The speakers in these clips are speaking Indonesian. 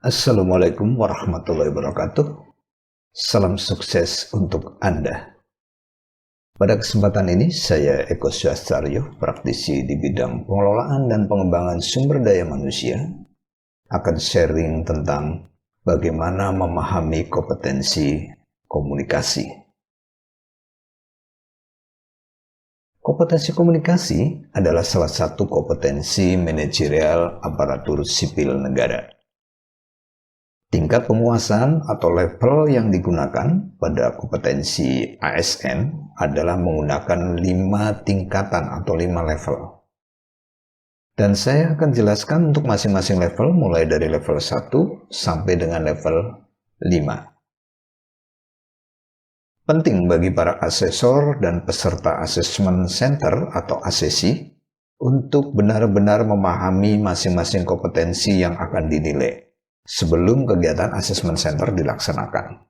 Assalamualaikum warahmatullahi wabarakatuh. Salam sukses untuk Anda. Pada kesempatan ini, saya Eko Syastaryo, praktisi di bidang pengelolaan dan pengembangan sumber daya manusia, akan sharing tentang bagaimana memahami kompetensi komunikasi. Kompetensi komunikasi adalah salah satu kompetensi manajerial aparatur sipil negara. Tingkat penguasaan atau level yang digunakan pada kompetensi ASN adalah menggunakan 5 tingkatan atau 5 level. Dan saya akan jelaskan untuk masing-masing level mulai dari level 1 sampai dengan level 5. Penting bagi para asesor dan peserta assessment center atau ASESI untuk benar-benar memahami masing-masing kompetensi yang akan dinilai sebelum kegiatan assessment center dilaksanakan.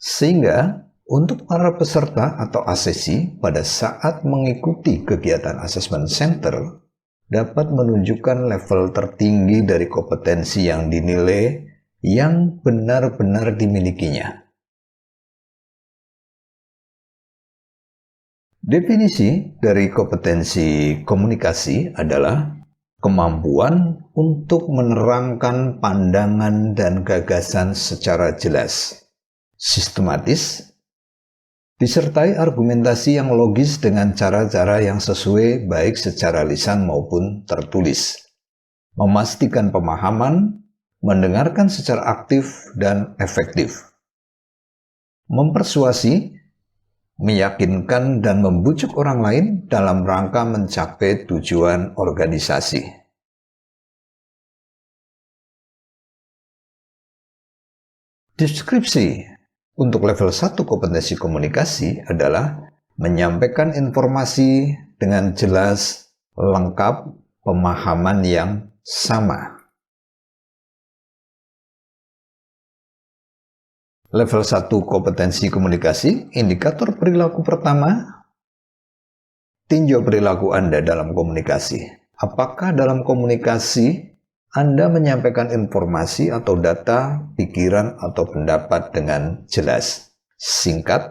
Sehingga untuk para peserta atau ASESI pada saat mengikuti kegiatan assessment center dapat menunjukkan level tertinggi dari kompetensi yang dinilai yang benar-benar dimilikinya. Definisi dari kompetensi komunikasi adalah kemampuan untuk menerangkan pandangan dan gagasan secara jelas, sistematis, disertai argumentasi yang logis dengan cara-cara yang sesuai baik secara lisan maupun tertulis, memastikan pemahaman, mendengarkan secara aktif dan efektif, mempersuasi, meyakinkan dan membujuk orang lain dalam rangka mencapai tujuan organisasi. Deskripsi untuk level 1 kompetensi komunikasi adalah menyampaikan informasi dengan jelas, lengkap, pemahaman yang sama. Level 1 kompetensi komunikasi, indikator perilaku pertama, tinjau perilaku Anda dalam komunikasi. Apakah dalam komunikasi Anda menyampaikan informasi atau data, pikiran, atau pendapat dengan jelas, singkat,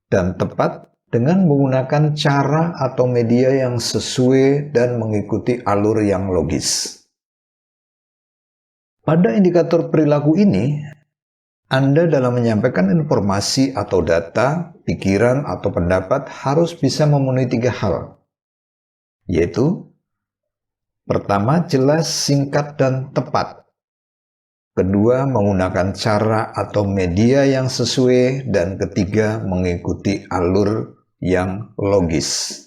dan tepat dengan menggunakan cara atau media yang sesuai dan mengikuti alur yang logis. Pada indikator perilaku ini, Anda dalam menyampaikan informasi atau data, pikiran, atau pendapat harus bisa memenuhi 3 hal, yaitu pertama, jelas, singkat, dan tepat. Kedua, menggunakan cara atau media yang sesuai. Dan ketiga, mengikuti alur yang logis.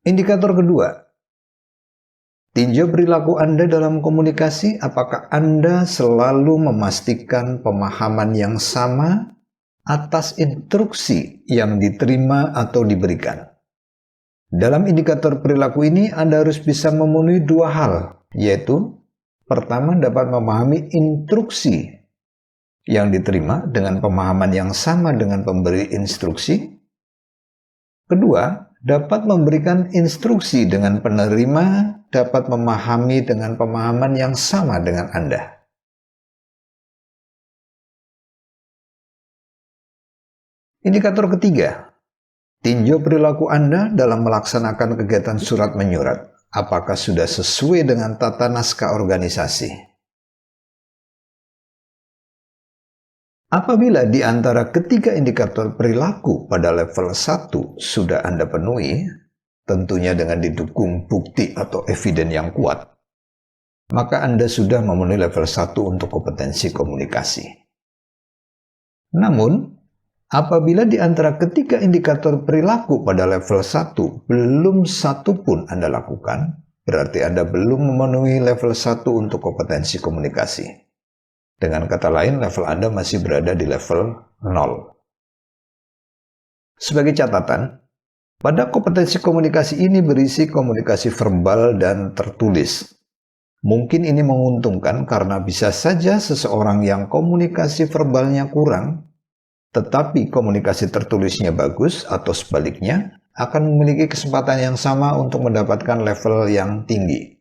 Indikator kedua, tinjau perilaku Anda dalam komunikasi. Apakah Anda selalu memastikan pemahaman yang sama atas instruksi yang diterima atau diberikan? Dalam indikator perilaku ini, Anda harus bisa memenuhi 2 hal, yaitu pertama, dapat memahami instruksi yang diterima dengan pemahaman yang sama dengan pemberi instruksi. Kedua, dapat memberikan instruksi dengan penerima dapat memahami dengan pemahaman yang sama dengan Anda. Indikator ketiga, tinjau perilaku Anda dalam melaksanakan kegiatan surat menyurat. Apakah sudah sesuai dengan tata naskah organisasi? Apabila di antara ketiga indikator perilaku pada level 1 sudah Anda penuhi, tentunya dengan didukung bukti atau eviden yang kuat, maka Anda sudah memenuhi level 1 untuk kompetensi komunikasi. Namun, apabila di antara ketiga indikator perilaku pada level 1 belum satu pun Anda lakukan, berarti Anda belum memenuhi level 1 untuk kompetensi komunikasi. Dengan kata lain, level Anda masih berada di level 0. Sebagai catatan, pada kompetensi komunikasi ini berisi komunikasi verbal dan tertulis. Mungkin ini menguntungkan karena bisa saja seseorang yang komunikasi verbalnya kurang, tetapi komunikasi tertulisnya bagus, atau sebaliknya, akan memiliki kesempatan yang sama untuk mendapatkan level yang tinggi.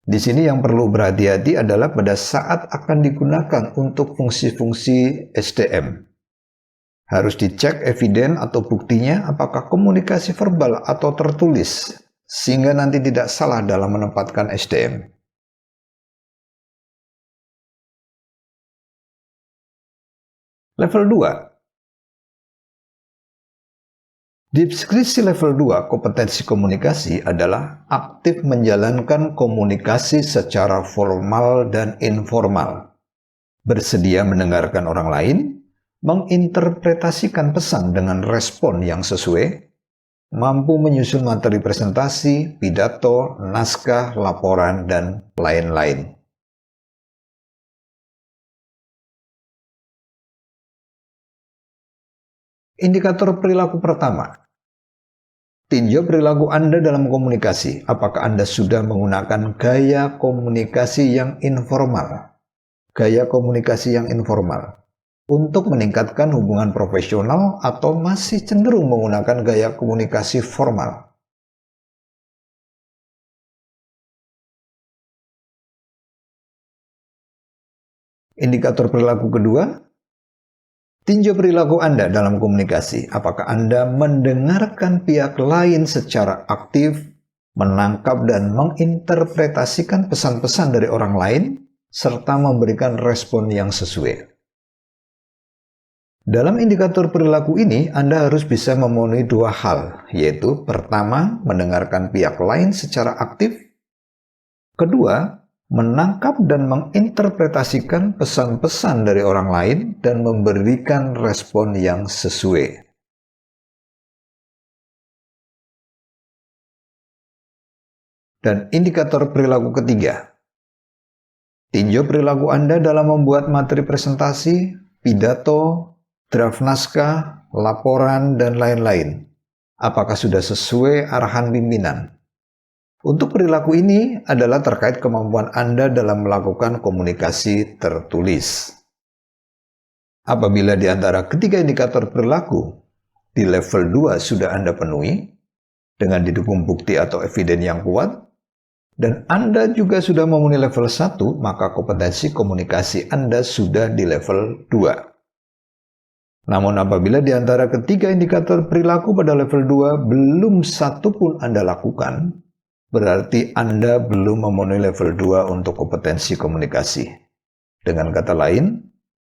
Di sini yang perlu berhati-hati adalah pada saat akan digunakan untuk fungsi-fungsi SDM. Harus dicek eviden atau buktinya apakah komunikasi verbal atau tertulis, sehingga nanti tidak salah dalam menempatkan SDM. Level 2. Deskripsi level 2 kompetensi komunikasi adalah aktif menjalankan komunikasi secara formal dan informal, bersedia mendengarkan orang lain, menginterpretasikan pesan dengan respon yang sesuai, mampu menyusun materi presentasi, pidato, naskah, laporan, dan lain-lain. Indikator perilaku pertama. Tinjau perilaku Anda dalam komunikasi. Apakah Anda sudah menggunakan gaya komunikasi yang informal? Gaya komunikasi yang informal. Untuk meningkatkan hubungan profesional atau masih cenderung menggunakan gaya komunikasi formal? Indikator perilaku kedua. Tinjau perilaku Anda dalam komunikasi. Apakah Anda mendengarkan pihak lain secara aktif, menangkap dan menginterpretasikan pesan-pesan dari orang lain, serta memberikan respon yang sesuai? Dalam indikator perilaku ini, Anda harus bisa memenuhi dua hal, yaitu pertama, mendengarkan pihak lain secara aktif, kedua, menangkap dan menginterpretasikan pesan-pesan dari orang lain dan memberikan respon yang sesuai. Dan indikator perilaku ketiga. Tinjau perilaku Anda dalam membuat materi presentasi, pidato, draft naskah, laporan, dan lain-lain. Apakah sudah sesuai arahan pimpinan? Untuk perilaku ini adalah terkait kemampuan Anda dalam melakukan komunikasi tertulis. Apabila di antara ketiga indikator perilaku di level 2 sudah Anda penuhi, dengan didukung bukti atau eviden yang kuat, dan Anda juga sudah memenuhi level 1, maka kompetensi komunikasi Anda sudah di level 2. Namun apabila di antara ketiga indikator perilaku pada level 2 belum satu pun Anda lakukan, berarti Anda belum memenuhi level 2 untuk kompetensi komunikasi. Dengan kata lain,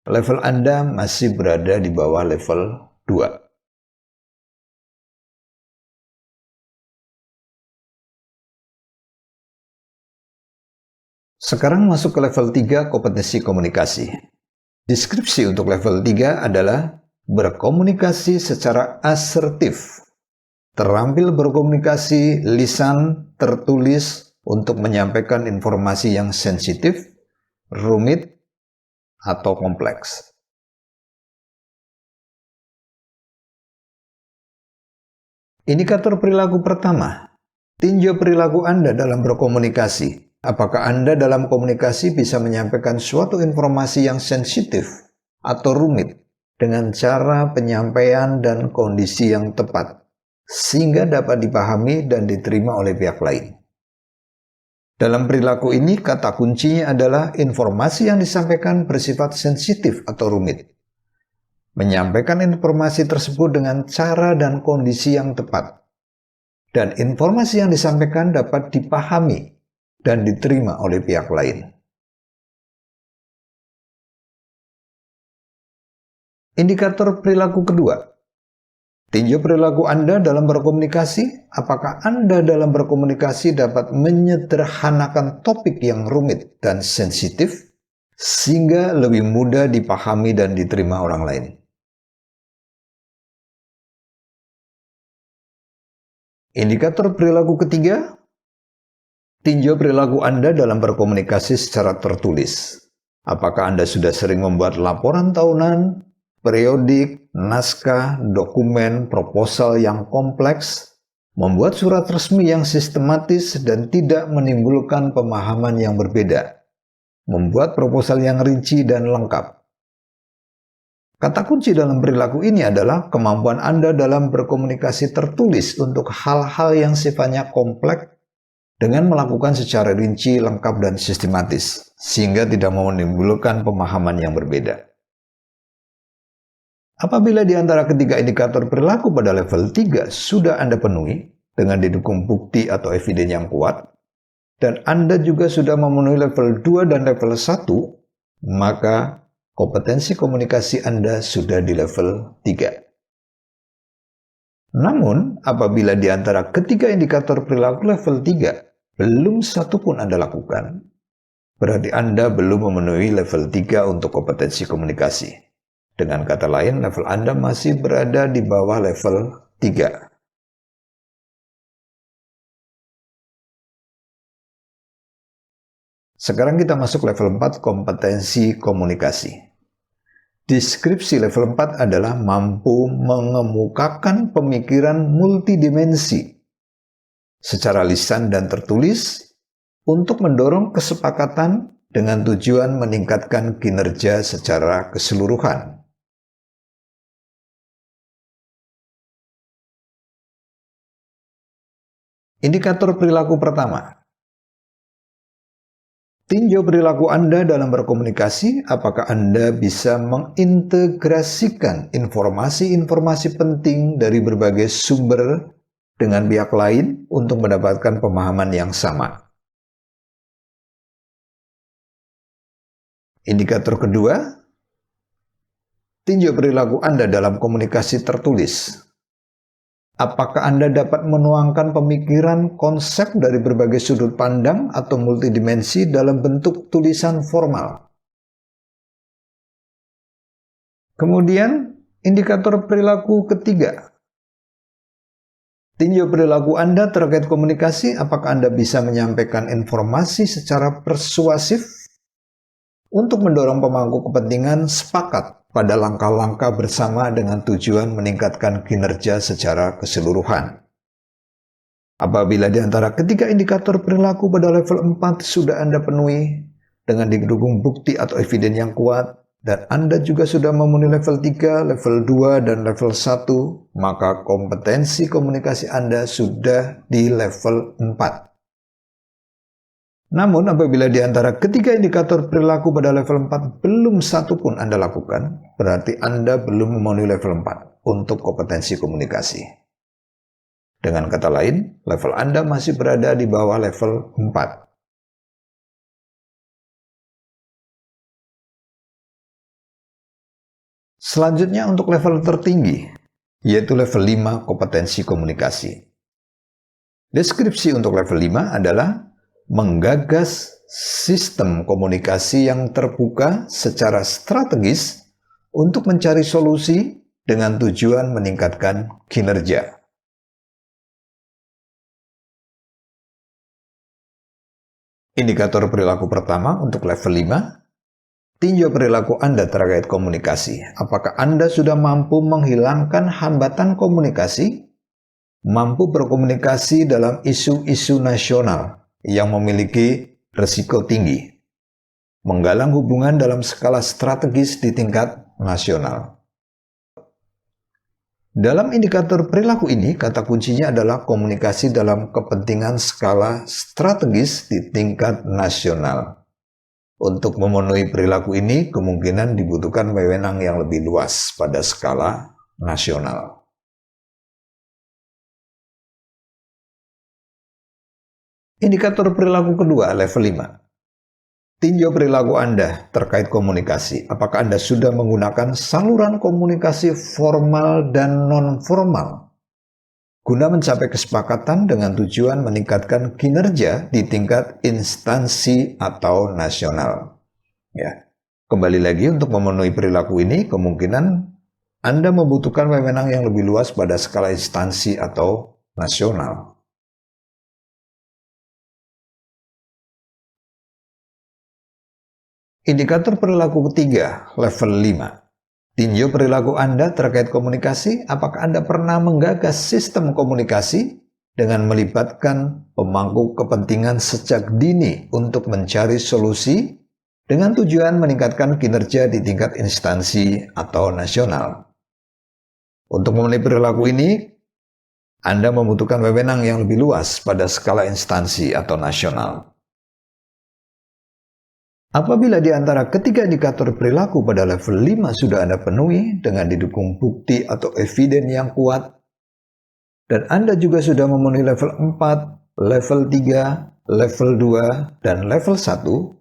level Anda masih berada di bawah level 2. Sekarang masuk ke level 3 kompetensi komunikasi. Deskripsi untuk level 3 adalah berkomunikasi secara asertif. Terampil berkomunikasi lisan tertulis untuk menyampaikan informasi yang sensitif, rumit, atau kompleks. Indikator perilaku pertama. Tinjau perilaku Anda dalam berkomunikasi. Apakah Anda dalam komunikasi bisa menyampaikan suatu informasi yang sensitif atau rumit dengan cara penyampaian dan kondisi yang tepat, sehingga dapat dipahami dan diterima oleh pihak lain? Dalam perilaku ini, kata kuncinya adalah informasi yang disampaikan bersifat sensitif atau rumit. Menyampaikan informasi tersebut dengan cara dan kondisi yang tepat. Dan informasi yang disampaikan dapat dipahami dan diterima oleh pihak lain. Indikator perilaku kedua. Tinjau perilaku Anda dalam berkomunikasi. Apakah Anda dalam berkomunikasi dapat menyederhanakan topik yang rumit dan sensitif sehingga lebih mudah dipahami dan diterima orang lain? Indikator perilaku ketiga. Tinjau perilaku Anda dalam berkomunikasi secara tertulis. Apakah Anda sudah sering membuat laporan tahunan, periodik, naskah, dokumen, proposal yang kompleks, membuat surat resmi yang sistematis dan tidak menimbulkan pemahaman yang berbeda, membuat proposal yang rinci dan lengkap? Kata kunci dalam perilaku ini adalah kemampuan Anda dalam berkomunikasi tertulis untuk hal-hal yang sifatnya kompleks dengan melakukan secara rinci, lengkap, dan sistematis, sehingga tidak menimbulkan pemahaman yang berbeda. Apabila di antara ketiga indikator perilaku pada level 3 sudah Anda penuhi dengan didukung bukti atau eviden yang kuat, dan Anda juga sudah memenuhi level 2 dan level 1, maka kompetensi komunikasi Anda sudah di level 3. Namun, apabila di antara ketiga indikator perilaku level 3 belum satu pun Anda lakukan, berarti Anda belum memenuhi level 3 untuk kompetensi komunikasi. Dengan kata lain, level Anda masih berada di bawah level 3. Sekarang kita masuk level 4, kompetensi komunikasi. Deskripsi level 4 adalah mampu mengemukakan pemikiran multidimensi secara lisan dan tertulis untuk mendorong kesepakatan dengan tujuan meningkatkan kinerja secara keseluruhan. Indikator perilaku pertama. Tinjau perilaku Anda dalam berkomunikasi, apakah Anda bisa mengintegrasikan informasi-informasi penting dari berbagai sumber dengan pihak lain untuk mendapatkan pemahaman yang sama. Indikator kedua, tinjau perilaku Anda dalam komunikasi tertulis. Apakah Anda dapat menuangkan pemikiran konsep dari berbagai sudut pandang atau multidimensi dalam bentuk tulisan formal? Kemudian, indikator perilaku ketiga. Tinjau perilaku Anda terkait komunikasi, apakah Anda bisa menyampaikan informasi secara persuasif untuk mendorong pemangku kepentingan sepakat pada langkah-langkah bersama dengan tujuan meningkatkan kinerja secara keseluruhan. Apabila di antara ketiga indikator perilaku pada level 4 sudah Anda penuhi dengan didukung bukti atau eviden yang kuat, dan Anda juga sudah memenuhi level 3, level 2, dan level 1, maka kompetensi komunikasi Anda sudah di level 4. Namun, apabila di antara ketiga indikator perilaku pada level 4 belum satu pun Anda lakukan, berarti Anda belum memenuhi level 4 untuk kompetensi komunikasi. Dengan kata lain, level Anda masih berada di bawah level 4. Selanjutnya untuk level tertinggi, yaitu level 5 kompetensi komunikasi. Deskripsi untuk level 5 adalah menggagas sistem komunikasi yang terbuka secara strategis untuk mencari solusi dengan tujuan meningkatkan kinerja. Indikator perilaku pertama untuk level 5. Tinjau perilaku Anda terkait komunikasi. Apakah Anda sudah mampu menghilangkan hambatan komunikasi? Mampu berkomunikasi dalam isu-isu nasional yang memiliki risiko tinggi. Menggalang hubungan dalam skala strategis di tingkat nasional. Dalam indikator perilaku ini, kata kuncinya adalah komunikasi dalam kepentingan skala strategis di tingkat nasional. Untuk memenuhi perilaku ini, kemungkinan dibutuhkan wewenang yang lebih luas pada skala nasional. Indikator perilaku kedua, level 5. Tinjau perilaku Anda terkait komunikasi. Apakah Anda sudah menggunakan saluran komunikasi formal dan non-formal guna mencapai kesepakatan dengan tujuan meningkatkan kinerja di tingkat instansi atau nasional. Ya, kembali lagi untuk memenuhi perilaku ini, kemungkinan Anda membutuhkan wewenang yang lebih luas pada skala instansi atau nasional. Indikator perilaku ketiga, level 5. Tinjau perilaku Anda terkait komunikasi, apakah Anda pernah menggagas sistem komunikasi dengan melibatkan pemangku kepentingan sejak dini untuk mencari solusi dengan tujuan meningkatkan kinerja di tingkat instansi atau nasional. Untuk memenuhi perilaku ini, Anda membutuhkan wewenang yang lebih luas pada skala instansi atau nasional. Apabila di antara ketiga indikator perilaku pada level 5 sudah Anda penuhi dengan didukung bukti atau eviden yang kuat, dan Anda juga sudah memenuhi level 4, level 3, level 2, dan level 1,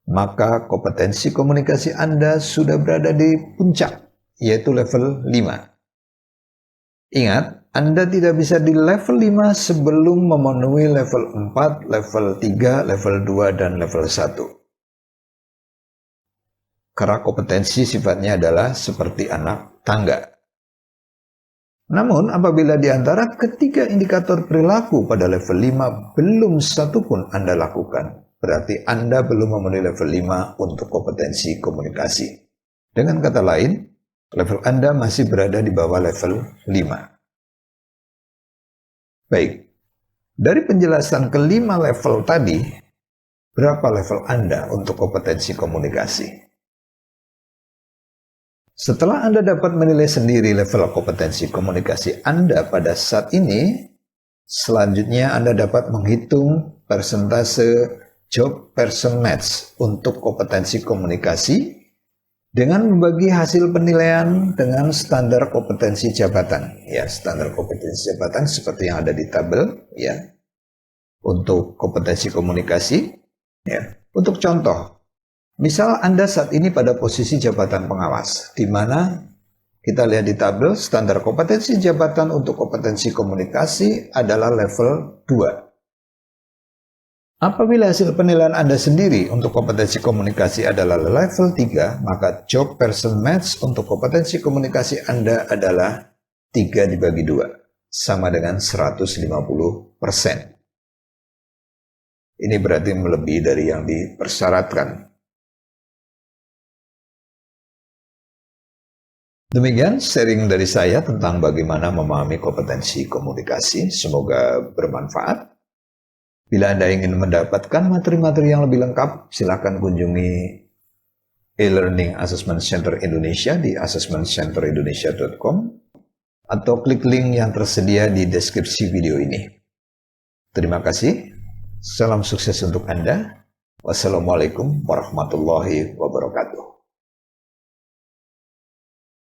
maka kompetensi komunikasi Anda sudah berada di puncak, yaitu level 5. Ingat, Anda tidak bisa di level 5 sebelum memenuhi level 4, level 3, level 2, dan level 1. Karena kompetensi sifatnya adalah seperti anak tangga. Namun, apabila di antara ketiga indikator perilaku pada level 5 belum satu pun Anda lakukan, berarti Anda belum memenuhi level 5 untuk kompetensi komunikasi. Dengan kata lain, level Anda masih berada di bawah level 5. Baik, dari penjelasan kelima level tadi, berapa level Anda untuk kompetensi komunikasi? Setelah Anda dapat menilai sendiri level kompetensi komunikasi Anda pada saat ini, selanjutnya Anda dapat menghitung persentase job person match untuk kompetensi komunikasi dengan membagi hasil penilaian dengan standar kompetensi jabatan. Ya, standar kompetensi jabatan seperti yang ada di tabel, ya. Untuk kompetensi komunikasi, ya. Untuk contoh, misal Anda saat ini pada posisi jabatan pengawas, di mana kita lihat di tabel standar kompetensi jabatan untuk kompetensi komunikasi adalah level 2. Apabila hasil penilaian Anda sendiri untuk kompetensi komunikasi adalah level 3, maka job person match untuk kompetensi komunikasi Anda adalah 3 dibagi 2, sama dengan 150%. Ini berarti melebihi dari yang dipersyaratkan. Demikian sharing dari saya tentang bagaimana memahami kompetensi komunikasi. Semoga bermanfaat. Bila Anda ingin mendapatkan materi-materi yang lebih lengkap, silakan kunjungi e-learning Assessment Center Indonesia di assessmentcenterindonesia.com atau klik link yang tersedia di deskripsi video ini. Terima kasih. Salam sukses untuk Anda. Wassalamualaikum warahmatullahi wabarakatuh.